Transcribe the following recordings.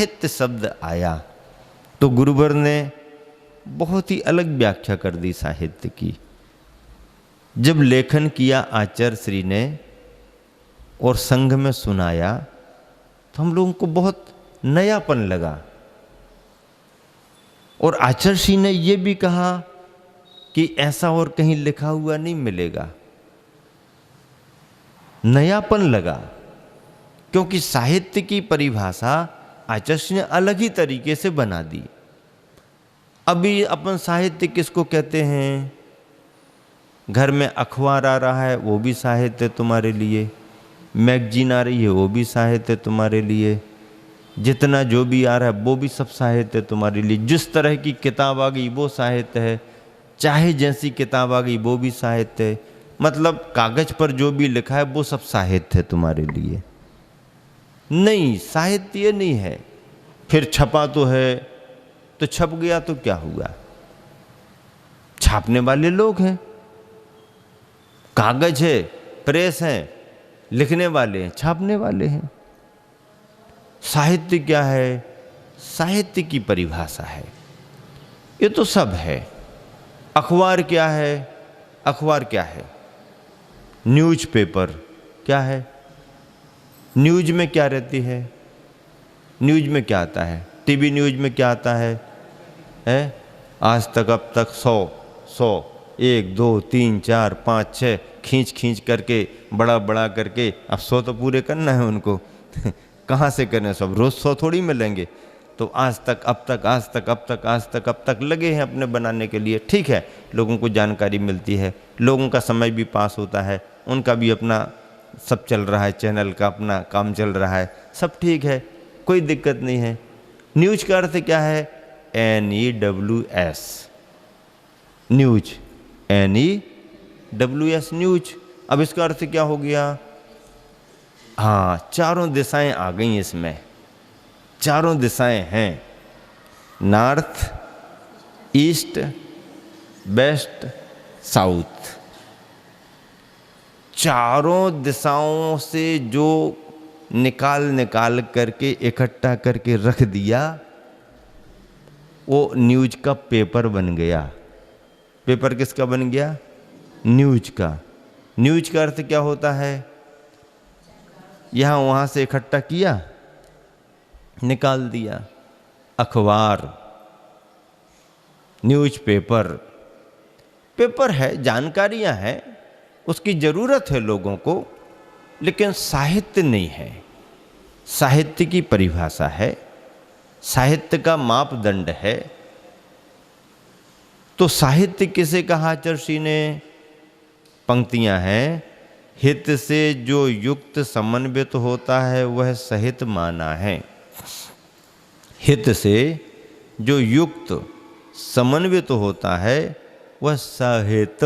साहित्य शब्द आया तो गुरुवर ने बहुत ही अलग व्याख्या कर दी साहित्य की। जब लेखन किया आचार्य श्री ने और संघ में सुनाया तो हम लोगों को बहुत नयापन लगा। और आचार्य श्री ने यह भी कहा कि ऐसा और कहीं लिखा हुआ नहीं मिलेगा। नयापन लगा, क्योंकि साहित्य की परिभाषा आचार्य श्री ने अलग ही तरीके से बना दी। अभी अपन साहित्य किसको कहते हैं? घर में अखबार आ रहा है वो भी साहित्य तुम्हारे लिए, मैगजीन आ रही है वो भी साहित्य तुम्हारे लिए, जितना जो भी आ रहा है वो भी सब साहित्य तुम्हारे लिए। जिस तरह की किताब आ गई वो साहित्य है, चाहे जैसी किताब आ गई वो भी साहित्य है। मतलब कागज पर जो भी लिखा है वो सब साहित्य है तुम्हारे लिए। नहीं, साहित्य नहीं है। फिर छपा तो है, तो छप गया तो क्या हुआ? छापने वाले लोग हैं, कागज है, प्रेस है, लिखने वाले हैं, छापने वाले हैं। साहित्य क्या है? साहित्य की परिभाषा है, ये तो सब है। अखबार क्या है? अखबार क्या है? न्यूज़पेपर क्या है? न्यूज में क्या रहती है? न्यूज में क्या आता है? टीवी न्यूज में क्या आता है? आज तक, अब तक, 100 1 2 3 4 5 6 खींच खींच करके, बड़ा बड़ा करके। अब 100 तो पूरे करना है उनको कहाँ से करें सब? रोज 100 थोड़ी मिलेंगे। तो आज तक, अब तक, आज तक, अब तक, आज तक, अब तक लगे हैं अपने बनाने के लिए। ठीक है, लोगों को जानकारी मिलती है, लोगों का समय भी पास होता है, उनका भी अपना सब चल रहा है, चैनल का अपना काम चल रहा है, सब ठीक है, कोई दिक्कत नहीं है। न्यूज का अर्थ क्या है? NEWS, news, NEWS, news. अब इसका अर्थ क्या हो गया? हाँ, चारों दिशाएं आ गई इसमें, चारों दिशाएं हैं, नॉर्थ, ईस्ट, वेस्ट, साउथ। चारों दिशाओं से जो निकाल करके इकट्ठा करके रख दिया, वो न्यूज का पेपर बन गया। पेपर किसका बन गया? न्यूज का। न्यूज का अर्थ क्या होता है? यहां वहां से इकट्ठा किया, निकाल दिया। अखबार, न्यूज पेपर, पेपर है, जानकारियां हैं, उसकी जरूरत है लोगों को, लेकिन साहित्य नहीं है। साहित्य की परिभाषा है, साहित्य का मापदंड है। तो साहित्य किसे कहा आचार्य ने? पंक्तियां हैं, हित से जो युक्त समन्वित होता है वह सहित माना है। हित से जो युक्त समन्वित होता है वह सहित,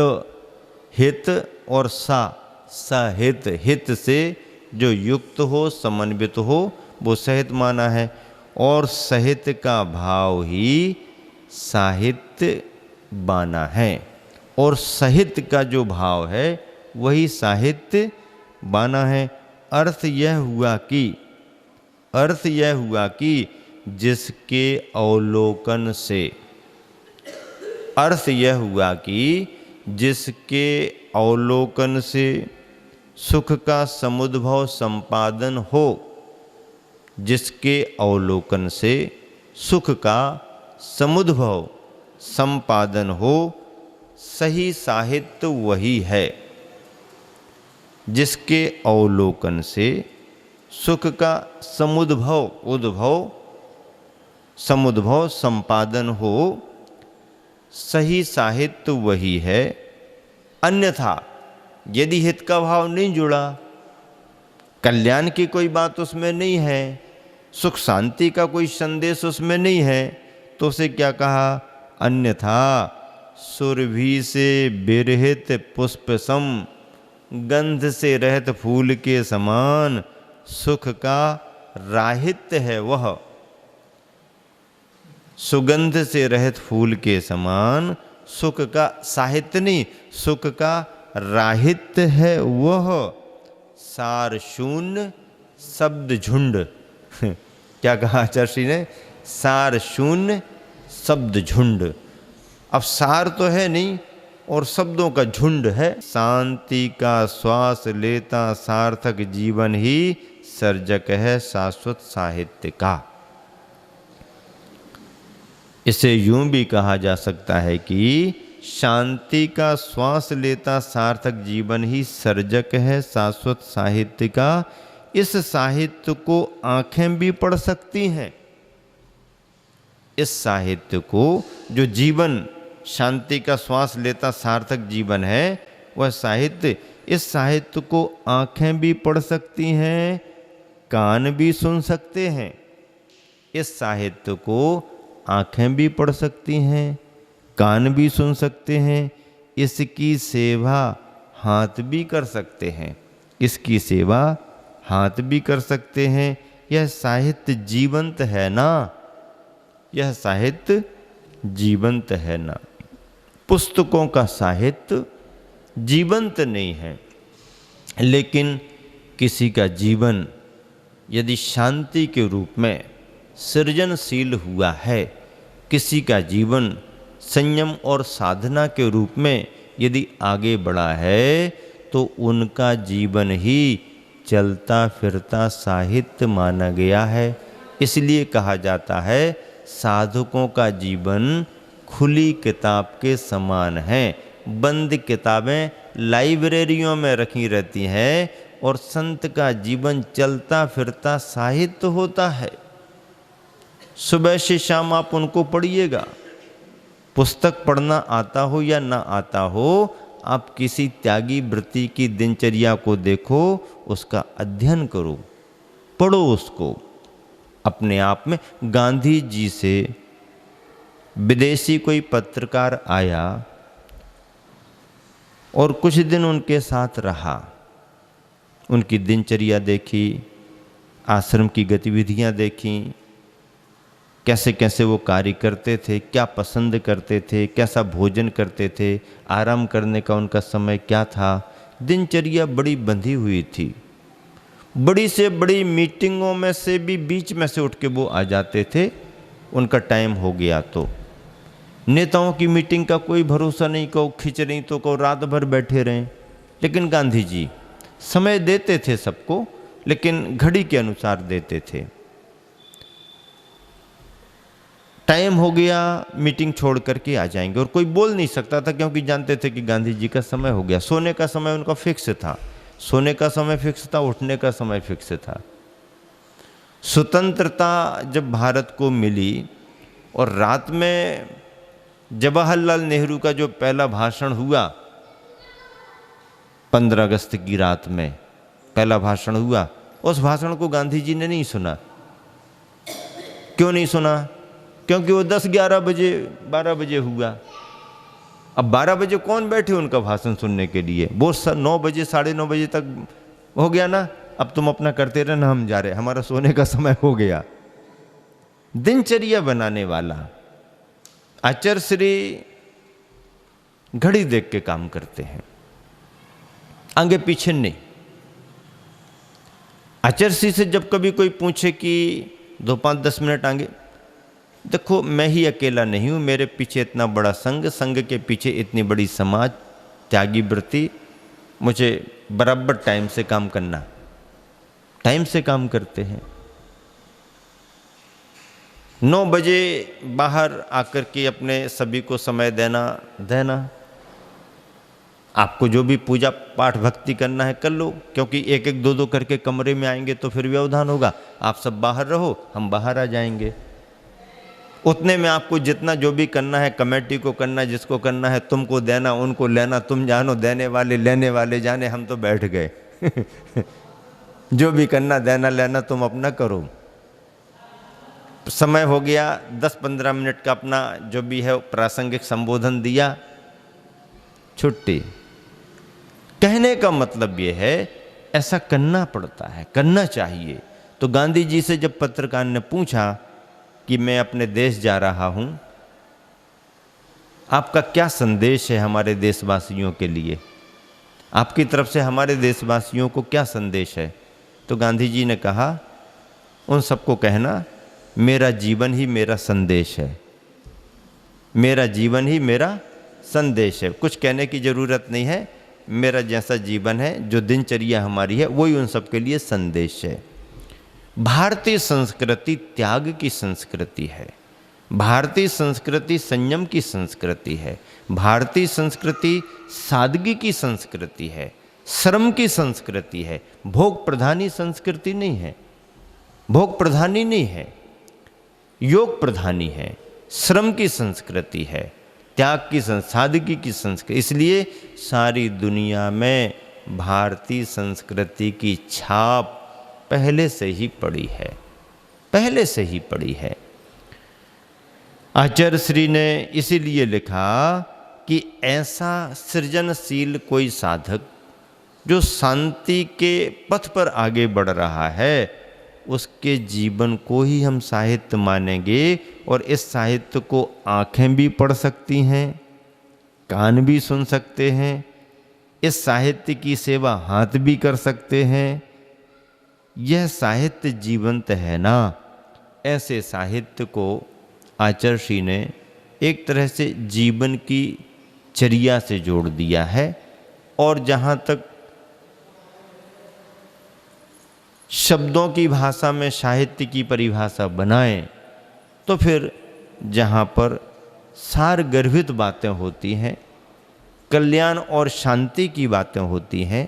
हित और सहित, हित से जो युक्त हो, समन्वित हो, वो सहित माना है। और सहित का भाव ही साहित्य बाना है, और सहित का जो भाव है वही साहित्य बाना है। अर्थ यह हुआ कि जिसके अवलोकन से, अर्थ यह हुआ कि जिसके अवलोकन से सुख का समुद्भव संपादन हो, जिसके अवलोकन से सुख का समुद्भव संपादन हो, सही साहित्य वही है। जिसके अवलोकन से सुख का समुद्भव संपादन हो, सही साहित्य वही है। अन्यथा यदि हित का भाव नहीं जुड़ा, कल्याण की कोई बात उसमें नहीं है, सुख शांति का कोई संदेश उसमें नहीं है, तो उसे क्या कहा? अन्यथा सुरभि से बिरहित पुष्प सम, गंध से रहित फूल के समान सुख का राहित्य है वह। सुगंध से रहित फूल के समान सुख का साहित्य नहीं, सुख का राहित्य है वह। सार शून्य शब्द झुंड क्या कहा आचार्य श्री ने? सार शून्य शब्द झुंड। अब सार तो है नहीं और शब्दों का झुंड है। शांति का श्वास लेता सार्थक जीवन ही सर्जक है शाश्वत साहित्य का। इसे यूं भी कहा जा सकता है कि शांति का श्वास लेता सार्थक जीवन ही सर्जक है शाश्वत साहित्य का। इस साहित्य को आंखें भी पढ़ सकती हैं। इस साहित्य को, जो जीवन शांति का श्वास लेता सार्थक जीवन है, वह साहित्य, इस साहित्य को आंखें भी पढ़ सकती हैं, कान भी सुन सकते हैं। इस साहित्य को आंखें भी पढ़ सकती हैं, कान भी सुन सकते हैं, इसकी सेवा हाथ भी कर सकते हैं। इसकी सेवा हाथ भी कर सकते हैं। यह साहित्य जीवंत है ना, यह साहित्य जीवंत है ना। पुस्तकों का साहित्य जीवंत नहीं है, लेकिन किसी का जीवन यदि शांति के रूप में सृजनशील हुआ है, किसी का जीवन संयम और साधना के रूप में यदि आगे बढ़ा है, तो उनका जीवन ही चलता फिरता साहित्य माना गया है। इसलिए कहा जाता है साधकों का जीवन खुली किताब के समान है। बंद किताबें लाइब्रेरियों में रखी रहती हैं और संत का जीवन चलता फिरता साहित्य होता है। सुबह से शाम आप उनको पढ़िएगा। पुस्तक पढ़ना आता हो या ना आता हो, आप किसी त्यागी वृत्ति की दिनचर्या को देखो, उसका अध्ययन करो, पढ़ो उसको अपने आप में। गांधी जी से विदेशी कोई पत्रकार आया और कुछ दिन उनके साथ रहा, उनकी दिनचर्या देखी, आश्रम की गतिविधियां देखी, कैसे कैसे वो कार्य करते थे, क्या पसंद करते थे, कैसा भोजन करते थे, आराम करने का उनका समय क्या था। दिनचर्या बड़ी बंधी हुई थी। बड़ी से बड़ी मीटिंगों में से भी बीच में से उठ के वो आ जाते थे, उनका टाइम हो गया तो। नेताओं की मीटिंग का कोई भरोसा नहीं, कहो खिंच रही तो कहो रात भर बैठे रहें। लेकिन गांधी जी समय देते थे सबको, लेकिन घड़ी के अनुसार देते थे। टाइम हो गया, मीटिंग छोड़ करके आ जाएंगे, और कोई बोल नहीं सकता था, क्योंकि जानते थे कि गांधी जी का समय हो गया। सोने का समय उनका फिक्स था, सोने का समय फिक्स था, उठने का समय फिक्स था। स्वतंत्रता जब भारत को मिली और रात में जवाहरलाल नेहरू का जो पहला भाषण हुआ, 15 अगस्त की रात में पहला भाषण हुआ, उस भाषण को गांधी जी ने नहीं सुना। क्यों नहीं सुना? क्योंकि वो 10-11 बजे 12 बजे हुआ। अब 12 बजे कौन बैठे उनका भाषण सुनने के लिए? वो 9 बजे 9:30 बजे तक हो गया ना, अब तुम अपना करते रहना, हम जा रहे, हमारा सोने का समय हो गया। दिनचर्या बनाने वाला आचार्य श्री घड़ी देख के काम करते हैं, आगे पीछे नहीं। आचार्य श्री से जब कभी कोई पूछे कि 2-5-10 मिनट आगे, देखो मैं ही अकेला नहीं हूँ, मेरे पीछे इतना बड़ा संघ, संघ के पीछे इतनी बड़ी समाज, त्यागी वृत्ति, मुझे बराबर टाइम से काम करना। टाइम से काम करते हैं। 9 बजे बाहर आकर के अपने सभी को समय देना। आपको जो भी पूजा पाठ भक्ति करना है कर लो, क्योंकि 1-1 2-2 करके कमरे में आएंगे तो फिर व्यवधान होगा। आप सब बाहर रहो, हम बाहर आ जाएंगे। उतने में आपको जितना जो भी करना है, कमेटी को करना, जिसको करना है, तुमको देना, उनको लेना, तुम जानो, देने वाले लेने वाले जाने, हम तो बैठ गए। जो भी करना, देना लेना तुम अपना करो। समय हो गया, 10-15 मिनट का अपना जो भी है प्रासंगिक संबोधन दिया, छुट्टी। कहने का मतलब ये है, ऐसा करना पड़ता है, करना चाहिए। तो गांधी जी से जब पत्रकार ने पूछा कि मैं अपने देश जा रहा हूं, आपका क्या संदेश है हमारे देशवासियों के लिए, आपकी तरफ से हमारे देशवासियों को क्या संदेश है? तो गांधी जी ने कहा, उन सबको कहना मेरा जीवन ही मेरा संदेश है, मेरा जीवन ही मेरा संदेश है। कुछ कहने की ज़रूरत नहीं है, मेरा जैसा जीवन है, जो दिनचर्या हमारी है, वही उन सबके लिए संदेश है। भारतीय संस्कृति त्याग की संस्कृति है, भारतीय संस्कृति संयम की संस्कृति है, भारतीय संस्कृति सादगी की संस्कृति है, श्रम की संस्कृति है। भोग प्रधानी संस्कृति नहीं है, भोग प्रधानी नहीं है, योग प्रधानी है, श्रम की संस्कृति है, त्याग की सादगी की संस्कृति। इसलिए सारी दुनिया में भारतीय संस्कृति की छाप पहले से ही पड़ी है, पहले से ही पड़ी है। आचार्य श्री ने इसीलिए लिखा कि ऐसा सृजनशील कोई साधक जो शांति के पथ पर आगे बढ़ रहा है, उसके जीवन को ही हम साहित्य मानेंगे। और इस साहित्य को आँखें भी पढ़ सकती हैं, कान भी सुन सकते हैं, इस साहित्य की सेवा हाथ भी कर सकते हैं। यह साहित्य जीवंत है ना। ऐसे साहित्य को आचार्य श्री ने एक तरह से जीवन की चर्या से जोड़ दिया है। और जहाँ तक शब्दों की भाषा में साहित्य की परिभाषा बनाएं, तो फिर जहाँ पर सार गर्भित बातें होती हैं, कल्याण और शांति की बातें होती हैं,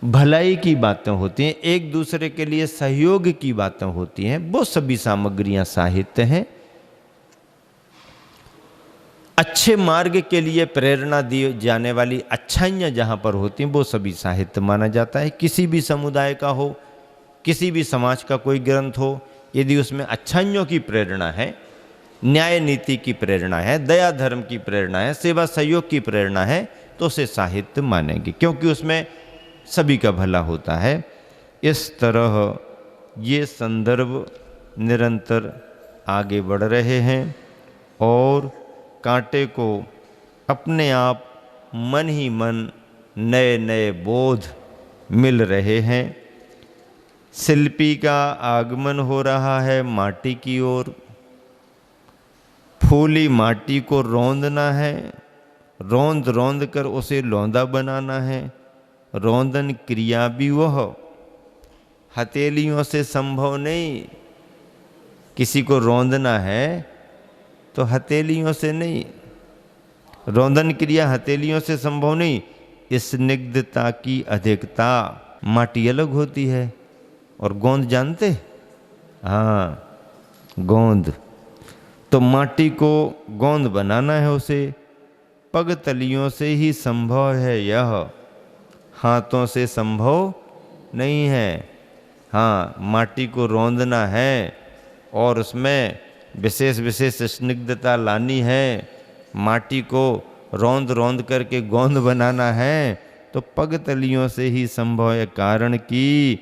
भलाई की बातें होती हैं, एक दूसरे के लिए सहयोग की बातें होती हैं, वो सभी सामग्रियाँ साहित्य हैं। अच्छे मार्ग के लिए प्रेरणा दी जाने वाली अच्छाइयाँ जहाँ पर होती हैं, वो सभी साहित्य माना जाता है। किसी भी समुदाय का हो, किसी भी समाज का कोई ग्रंथ हो, यदि उसमें अच्छाइयों की प्रेरणा है, न्याय नीति की प्रेरणा है, दया धर्म की प्रेरणा है, सेवा सहयोग की प्रेरणा है, तो उसे साहित्य मानेंगे, क्योंकि उसमें सभी का भला होता है। इस तरह ये संदर्भ निरंतर आगे बढ़ रहे हैं और कांटे को अपने आप मन ही मन नए नए बोध मिल रहे हैं। शिल्पी का आगमन हो रहा है माटी की ओर। फूली माटी को रौंदना है, रौंद रौंद कर उसे लौंदा बनाना है। रौंदन क्रिया भी वह हथेलियों से संभव नहीं। किसी को रौंदना है तो हथेलियों से नहीं, रौंदन क्रिया हथेलियों से संभव नहीं। स्निग्धता की अधिकता, माटी अलग होती है। और गोंद जानते? हाँ, गोंद। तो माटी को गोंद बनाना है, उसे पगतलियों से ही संभव है, यह हाथों से संभव नहीं है। हाँ, माटी को रौंदना है और उसमें विशेष विशेष स्निग्धता लानी है, माटी को रौंद रौंद करके गोंद बनाना है, तो पगतलियों से ही संभव है। कारण कि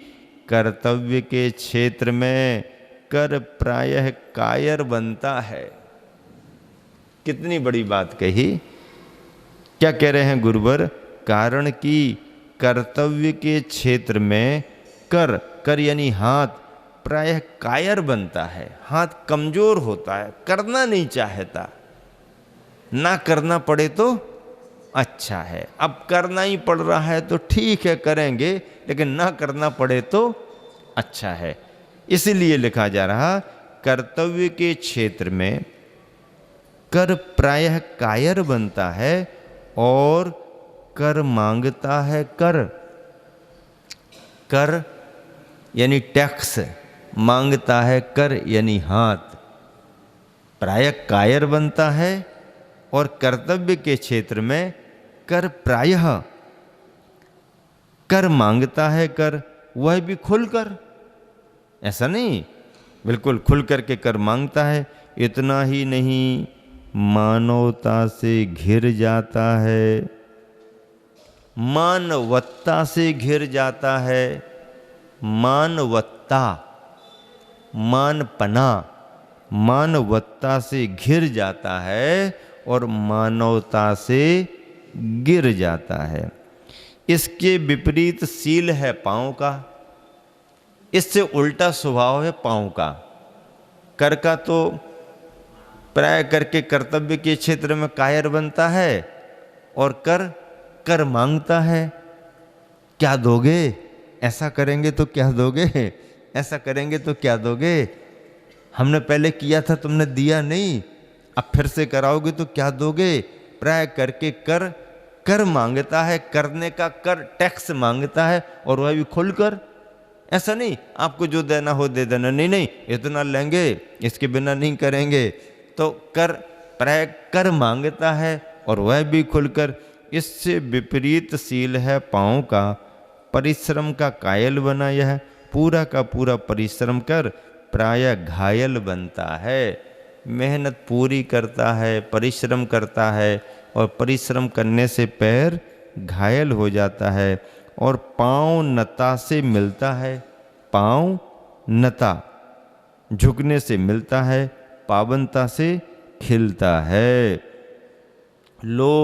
कर्तव्य के क्षेत्र में कर प्रायः कायर बनता है। कितनी बड़ी बात कही। क्या कह रहे हैं गुरुवर? कारण कि कर्तव्य के क्षेत्र में कर, कर यानी हाथ, प्रायः कायर बनता है। हाथ कमजोर होता है, करना नहीं चाहता। ना करना पड़े तो अच्छा है। अब करना ही पड़ रहा है तो ठीक है, करेंगे, लेकिन ना करना पड़े तो अच्छा है। इसीलिए लिखा जा रहा, कर्तव्य के क्षेत्र में कर प्रायः कायर बनता है और कर मांगता है। कर, कर यानी टैक्स, मांगता है कर यानी हाथ। प्रायः कायर बनता है और कर्तव्य के क्षेत्र में कर प्रायः, कर मांगता है, कर वह भी खुलकर, ऐसा नहीं बिल्कुल खुल करके कर मांगता है। इतना ही नहीं, मानवता से घिर जाता है, मानवत्ता से घिर जाता है। मानवत्ता, मानपना, मानवत्ता से घिर जाता है और मानवता से गिर जाता है। इसके विपरीत सील है पाँव का, इससे उल्टा स्वभाव है पाँव का। कर का तो प्राय करके कर्तव्य के क्षेत्र में कायर बनता है और कर मांगता है। क्या दोगे? ऐसा करेंगे तो क्या दोगे? ऐसा करेंगे तो क्या दोगे? हमने पहले किया था, तुमने दिया नहीं, अब फिर से कराओगे तो क्या दोगे? प्राय करके कर मांगता है, करने का कर टैक्स मांगता है, और वह भी खुलकर। ऐसा नहीं आपको जो देना हो दे देना, नहीं नहीं इतना लेंगे, इसके बिना नहीं करेंगे। तो प्राय कर मांगता है और वह भी खुलकर। इससे विपरीत शील है पाँव का, परिश्रम का कायल बना यह, पूरा का पूरा परिश्रम कर प्राय घायल बनता है। मेहनत पूरी करता है, परिश्रम करता है, और परिश्रम करने से पैर घायल हो जाता है। और पाँव नता से मिलता है, पाँव नता झुकने से मिलता है, पावनता से खिलता है। लो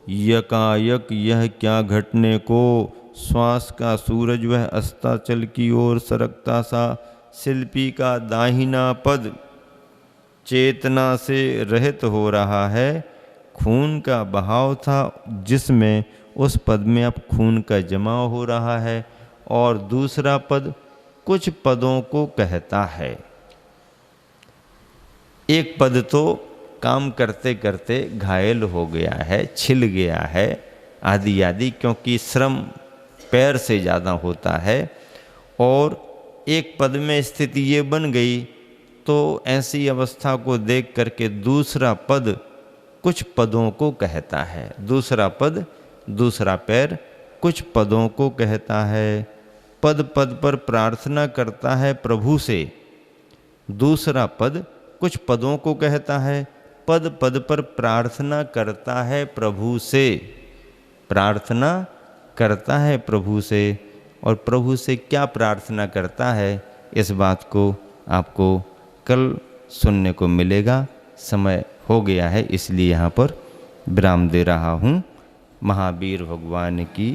यकायक यह क्या घटने को, श्वास का सूरज वह अस्ताचल की ओर सरकता सा, शिल्पी का दाहिना पद चेतना से रहित हो रहा है। खून का बहाव था जिसमें उस पद में अब खून का जमाव हो रहा है, और दूसरा पद कुछ पदों को कहता है। एक पद तो काम करते करते घायल हो गया है, छिल गया है आदि आदि, क्योंकि श्रम पैर से ज़्यादा होता है। और एक पद में स्थिति ये बन गई तो ऐसी अवस्था को देख करके दूसरा पद कुछ पदों को कहता है। दूसरा पद, दूसरा पैर कुछ पदों को कहता है। पद पद पर प्रार्थना करता है प्रभु से। दूसरा पद कुछ पदों को कहता है, पद पद पर प्रार्थना करता है प्रभु से। प्रार्थना करता है प्रभु से, और प्रभु से क्या प्रार्थना करता है इस बात को आपको कल सुनने को मिलेगा। समय हो गया है इसलिए यहाँ पर विराम दे रहा हूँ। महावीर भगवान की